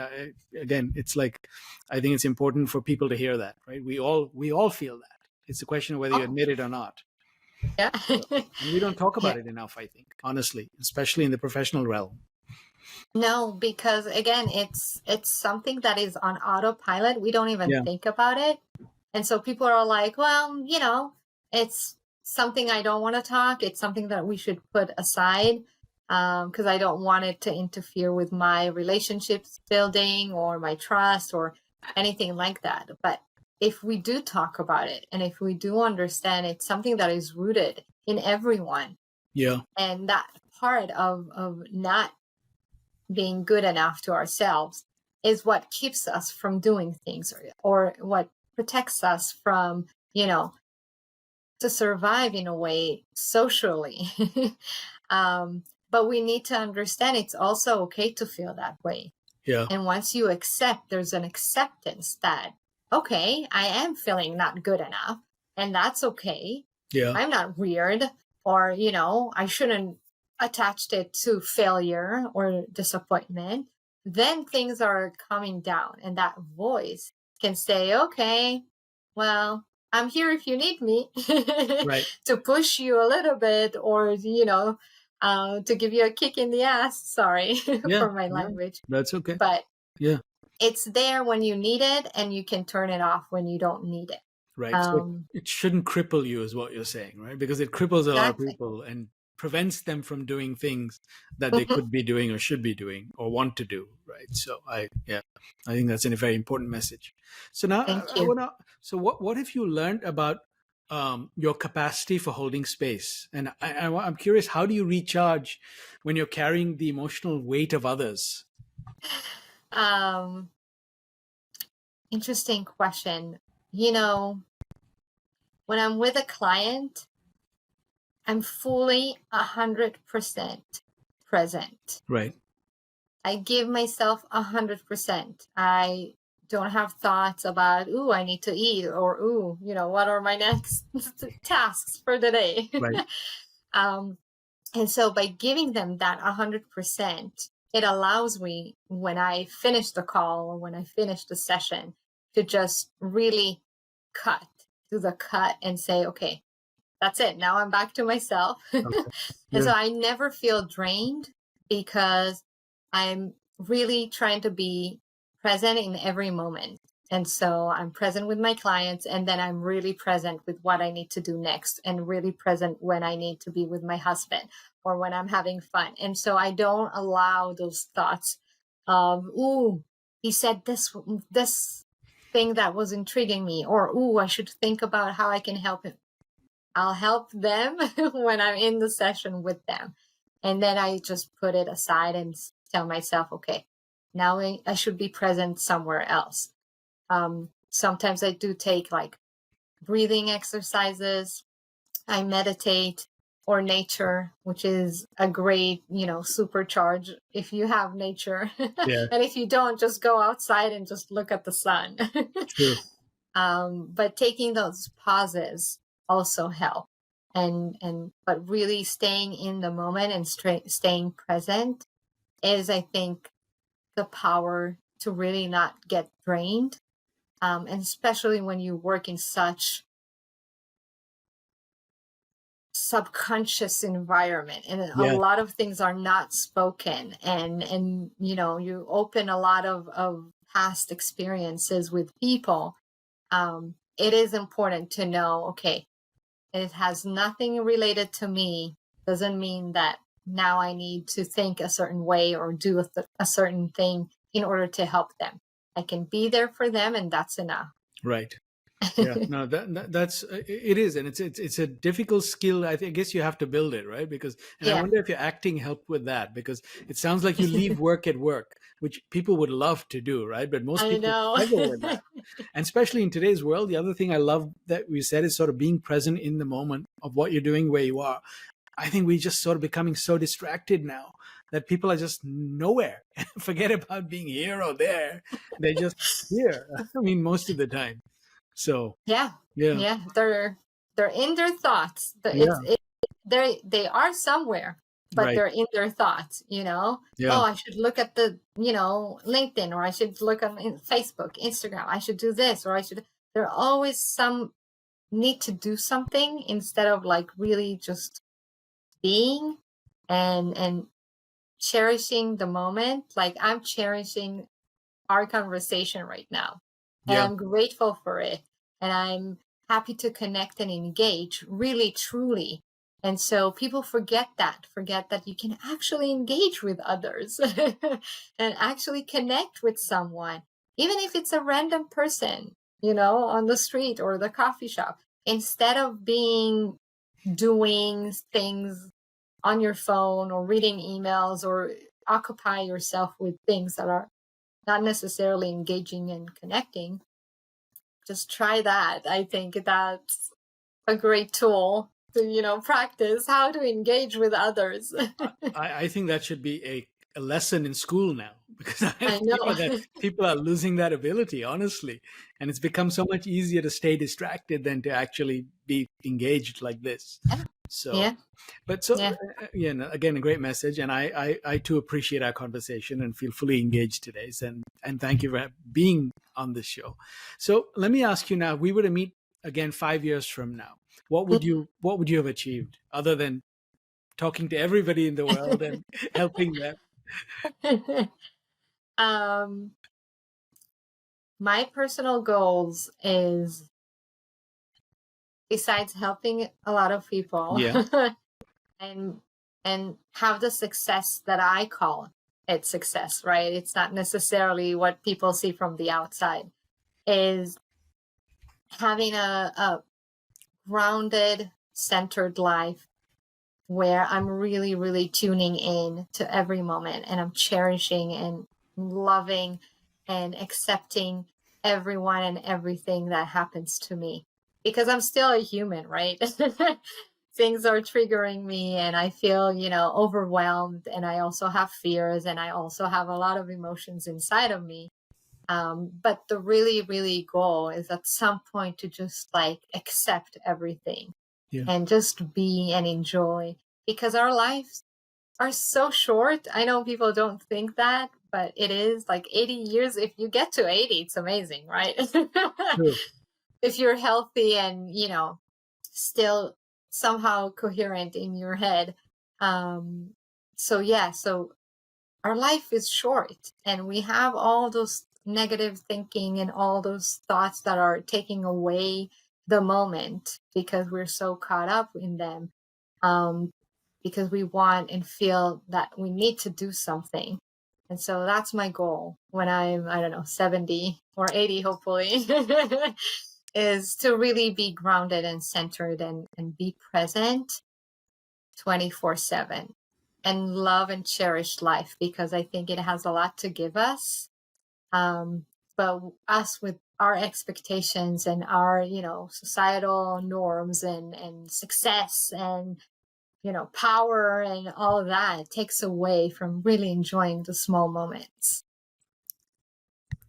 again, it's like, I think it's important for people to hear that, right? We all feel that. It's a question of whether you admit it or not. Yeah. And we don't talk about it enough, I think, honestly, especially in the professional realm. No, because again, it's something that is on autopilot. We don't even Yeah. think about it. And so people are like, well, it's something I don't want to talk. It's something that we should put aside because I don't want it to interfere with my relationships building or my trust or anything like that. But if we do talk about it and if we do understand it's something that is rooted in everyone, Yeah. and that part of not being good enough to ourselves is what keeps us from doing things or what protects us from, to survive in a way socially. But we need to understand it's also okay to feel that way. Yeah. And once you accept, there's an acceptance that, okay, I am feeling not good enough, and that's okay. Yeah. I'm not weird, or, I shouldn't attached it to failure or disappointment. Then things are coming down, and that voice can say, okay, well, I'm here if you need me Right. to push you a little bit or, to give you a kick in the ass. Sorry Yeah. for my Yeah. language. That's okay. But Yeah. it's there when you need it, and you can turn it off when you don't need it. Right. So it shouldn't cripple you, is what you're saying, right? Because it cripples a lot of Exactly. people and prevents them from doing things that they could be doing or should be doing or want to do, right? So I think that's a very important message. So now Thank I you. wanna. So what have you learned about your capacity for holding space? And I'm curious, how do you recharge when you're carrying the emotional weight of others? Interesting question. When I'm with a client, I'm fully 100% present. Right. I give myself 100%. I don't have thoughts about, ooh, I need to eat, or ooh, what are my next tasks for the day? Right. And so by giving them that 100%, it allows me, when I finish the call or when I finish the session, to just really do the cut and say, okay, that's it. Now I'm back to myself. Okay. And Yeah. so I never feel drained because I'm really trying to be present in every moment. And so I'm present with my clients, and then I'm really present with what I need to do next, and really present when I need to be with my husband or when I'm having fun. And so I don't allow those thoughts of, ooh, he said this thing that was intriguing me, or, ooh, I should think about how I can help him. I'll help them when I'm in the session with them. And then I just put it aside and tell myself, okay, now I should be present somewhere else. Sometimes I do take like breathing exercises. I meditate, or nature, which is a great, supercharge if you have nature. Yeah. And if you don't, just go outside and just look at the sun. True. But taking those pauses also help, but really staying in the moment and staying present is, I think, the power to really not get drained, and especially when you work in such subconscious environment, and a Yeah. lot of things are not spoken, and you open a lot of past experiences with people. It is important to know, okay, it has nothing related to me, doesn't mean that now I need to think a certain way or do a certain thing in order to help them. I can be there for them, and that's enough. Right. Yeah. No, that's it is, and it's a difficult skill. I guess you have to build it, right? Because, and I Yeah. wonder if your acting helped with that, because it sounds like you leave work at work, which people would love to do, right? But most I people know. struggle with that, and especially in today's world. The other thing I love that we said is sort of being present in the moment of what you're doing, where you are. I think we're just sort of becoming so distracted now that people are just nowhere. Forget about being here or there; they're just here. I mean, most of the time. So Yeah. yeah, Yeah. They're in their thoughts. yeah, They are somewhere, but right, they're in their thoughts, yeah, oh, I should look at the, LinkedIn, or I should look on Facebook, Instagram, I should do this, or there always some need to do something instead of like really just being and cherishing the moment. Like I'm cherishing our conversation right now. And Yeah. I'm grateful for it. And I'm happy to connect and engage really, truly. And so people forget that you can actually engage with others and actually connect with someone, even if it's a random person, on the street or the coffee shop, instead of doing things on your phone or reading emails or occupy yourself with things that are not necessarily engaging and connecting. Just try that. I think that's a great tool to, practice how to engage with others. I think that should be a lesson in school now, because I I feel that know. people are losing that ability, honestly. And it's become so much easier to stay distracted than to actually be engaged like this. So, Yeah. but so, Yeah. yeah, no, again, a great message. And I too appreciate our conversation and feel fully engaged today. And thank you for being on this show. So let me ask you now, if we were to meet again 5 years from now, what would you have achieved other than talking to everybody in the world and helping them? um, my personal goals is, besides helping a lot of people, Yeah. and have the success that I call it success, right? It's not necessarily what people see from the outside, is having a grounded, centered life where I'm really, really tuning in to every moment, and I'm cherishing and loving and accepting everyone and everything that happens to me, because I'm still a human, right? Things are triggering me and I feel, overwhelmed, and I also have fears, and I also have a lot of emotions inside of me. But the really, really goal is at some point to just like accept everything Yeah. and just be and enjoy, because our lives are so short. I know people don't think that, but it is like 80 years. If you get to 80, it's amazing, right? True. If you're healthy and, still somehow coherent in your head. So yeah, so our life is short, and we have all those negative thinking and all those thoughts that are taking away the moment because we're so caught up in them, um, because we want and feel that we need to do something. And so that's my goal when I'm, I don't know, 70 or 80, hopefully, is to really be grounded and centered and be present 24/7 and love and cherish life, because I think it has a lot to give us. But us with our expectations and our, societal norms and success and, power and all of that takes away from really enjoying the small moments.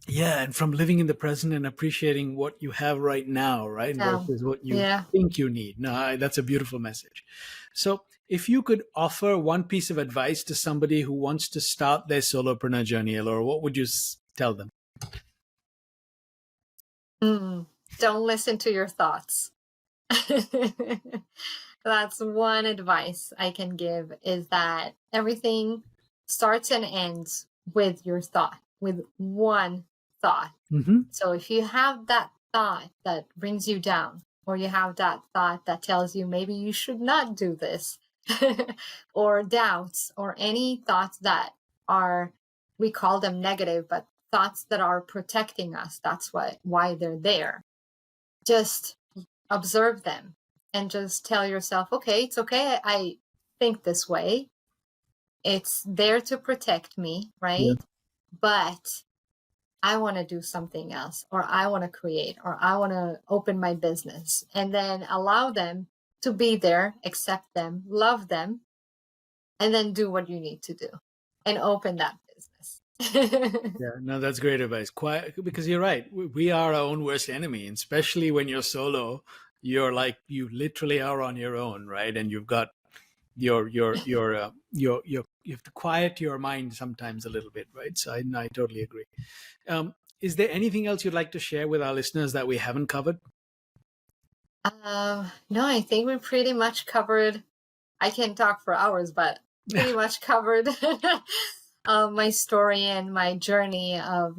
Yeah, and from living in the present and appreciating what you have right now, right, So, versus what you yeah. think you need. No, that's a beautiful message. So, if you could offer one piece of advice to somebody who wants to start their solopreneur journey, Elor, what would you tell them? Don't listen to your thoughts. That's one advice I can give, is that everything starts and ends with your thought, with one thought. Mm-hmm. So if you have that thought that brings you down, or you have that thought that tells you maybe you should not do this, or doubts, or any thoughts that are, we call them negative, but thoughts that are protecting us, that's why they're there. Just observe them and just tell yourself, okay, it's okay. I think this way. It's there to protect me, Yeah. right? But I want to do something else, or I want to create, or I want to open my business, and then allow them to be there, accept them, love them, and then do what you need to do and open that business. Yeah, no, that's great advice. Quite, because you're right. We are our own worst enemy, and especially when you're solo. You're like, you literally are on your own, right? And you've got you have to quiet your mind sometimes a little bit, right? So I totally agree. Is there anything else you'd like to share with our listeners that we haven't covered? No, I think we pretty much covered. I can talk for hours, but pretty much covered my story and my journey of,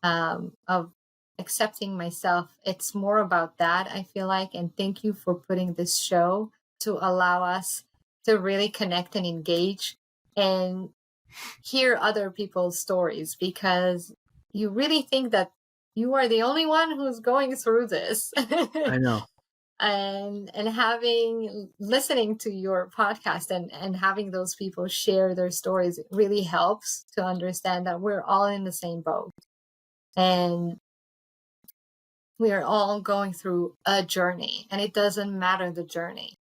of accepting myself. It's more about that, I feel like. And thank you for putting this show to allow us to really connect and engage and hear other people's stories, because you really think that you are the only one who's going through this. I know. And listening to your podcast and having those people share their stories, it really helps to understand that we're all in the same boat and we are all going through a journey, and it doesn't matter the journey,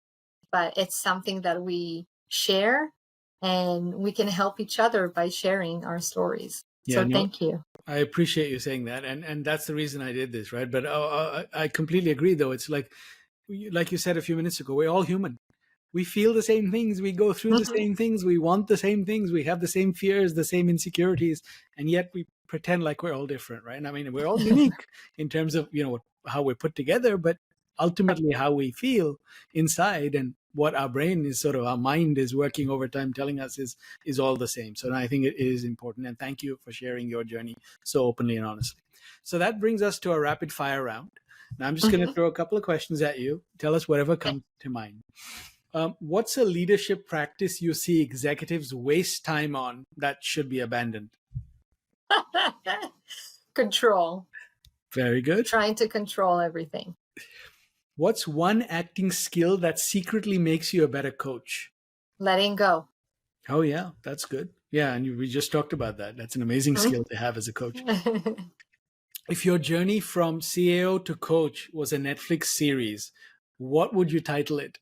but it's something that we share, and we can help each other by sharing our stories. Yeah, so thank you. I appreciate you saying that, and that's the reason I did this, right? But I completely agree, though. It's like you said a few minutes ago, we're all human. We feel the same things. We go through the same things. We want the same things. We have the same fears, the same insecurities, and yet we pretend like we're all different, right? And I mean, we're all unique in terms of how we're put together, but ultimately how we feel inside and what our brain is our mind is working overtime telling us is all the same. So I think it is important, and thank you for sharing your journey so openly and honestly. So that brings us to a rapid fire round. Now I'm just going to throw a couple of questions at you. Tell us whatever comes to mind. What's a leadership practice you see executives waste time on that should be abandoned? Control. Very good. Trying to control everything. What's one acting skill that secretly makes you a better coach? Letting go. Oh, yeah, that's good. Yeah, and we just talked about that. That's an amazing skill to have as a coach. If your journey from CAO to coach was a Netflix series, what would you title it?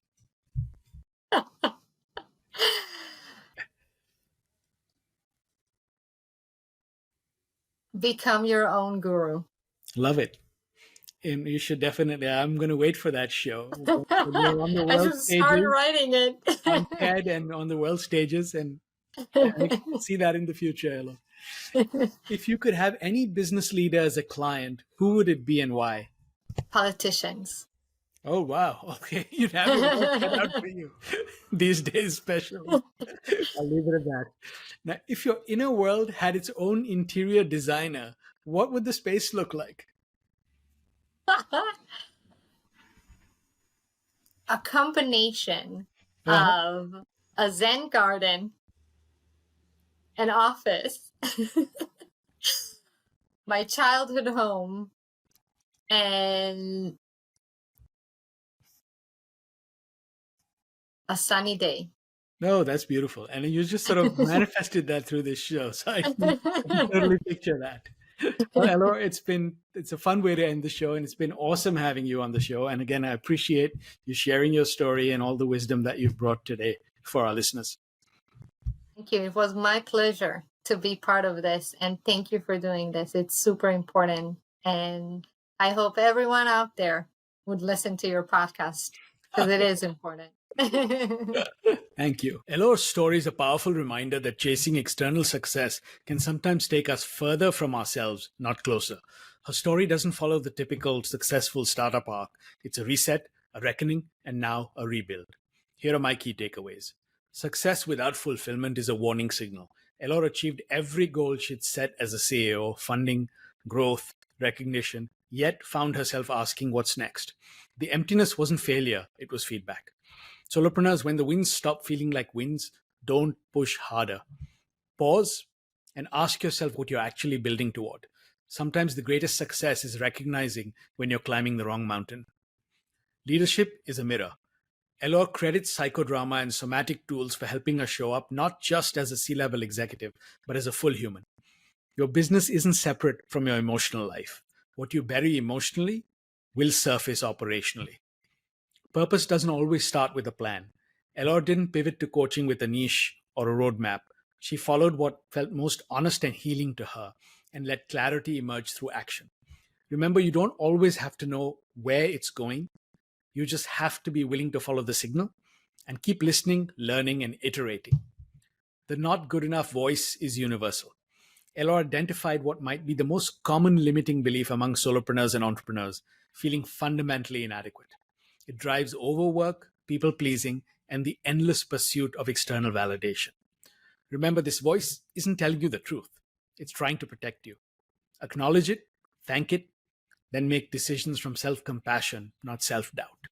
Become your own guru. Love it. And you should definitely, I'm going to wait for that show. On the I should start writing it. On TED and on the world stages, and I can see that in the future, Ella. If you could have any business leader as a client, who would it be and why? Politicians. Oh, wow. Okay. You'd have your work cut out for you. These days, especially. I'll leave it at that. Now, if your inner world had its own interior designer, what would the space look like? A combination of a Zen garden, an office, my childhood home, and a sunny day. No, that's beautiful. And you just sort of manifested that through this show. So I can totally picture that. Well, Elor, it's a fun way to end the show, and it's been awesome having you on the show. And again, I appreciate you sharing your story and all the wisdom that you've brought today for our listeners. Thank you. It was my pleasure to be part of this, and thank you for doing this. It's super important, and I hope everyone out there would listen to your podcast, because it is important. Thank you. Elor's story is a powerful reminder that chasing external success can sometimes take us further from ourselves, not closer. Her story doesn't follow the typical successful startup arc. It's a reset, a reckoning, and now a rebuild. Here are my key takeaways. Success without fulfillment is a warning signal. Elor achieved every goal she'd set as a CAO: funding, growth, recognition, yet found herself asking what's next. The emptiness wasn't failure, it was feedback. Solopreneurs, when the wins stop feeling like wins, don't push harder. Pause and ask yourself what you're actually building toward. Sometimes the greatest success is recognizing when you're climbing the wrong mountain. Leadership is a mirror. Elor credits psychodrama and somatic tools for helping her show up not just as a C-level executive, but as a full human. Your business isn't separate from your emotional life. What you bury emotionally will surface operationally. Purpose doesn't always start with a plan. Elor didn't pivot to coaching with a niche or a roadmap. She followed what felt most honest and healing to her and let clarity emerge through action. Remember, you don't always have to know where it's going. You just have to be willing to follow the signal and keep listening, learning, and iterating. The not good enough voice is universal. Elor identified what might be the most common limiting belief among solopreneurs and entrepreneurs: feeling fundamentally inadequate. It drives overwork, people pleasing, and the endless pursuit of external validation. Remember, this voice isn't telling you the truth. It's trying to protect you. Acknowledge it, thank it, then make decisions from self-compassion, not self-doubt.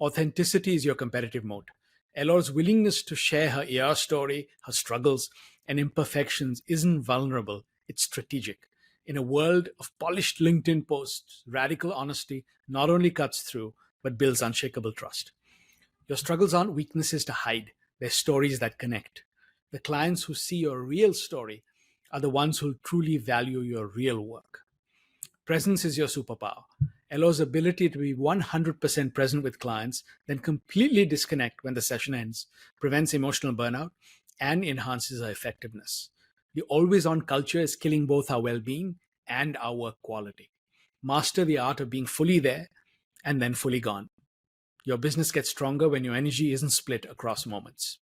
Authenticity is your competitive moat. Elor's willingness to share her ER story, her struggles, and imperfections isn't vulnerable, it's strategic. In a world of polished LinkedIn posts, radical honesty not only cuts through, but builds unshakable trust. Your struggles aren't weaknesses to hide, they're stories that connect. The clients who see your real story are the ones who truly value your real work. Presence is your superpower. Elor's ability to be 100% present with clients, then completely disconnect when the session ends, prevents emotional burnout and enhances our effectiveness. The always on culture is killing both our well being and our work quality. Master the art of being fully there and then fully gone. Your business gets stronger when your energy isn't split across moments.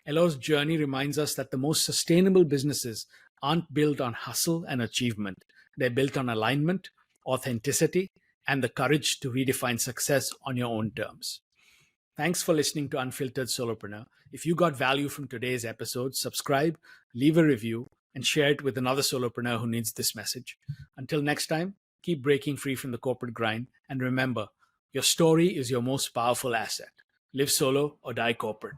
Elor's journey reminds us that the most sustainable businesses aren't built on hustle and achievement. They're built on alignment, authenticity, and the courage to redefine success on your own terms. Thanks for listening to Unfiltered Solopreneur. If you got value from today's episode, subscribe, leave a review, and share it with another solopreneur who needs this message. Until next time, keep breaking free from the corporate grind. And remember, your story is your most powerful asset. Live solo or die corporate.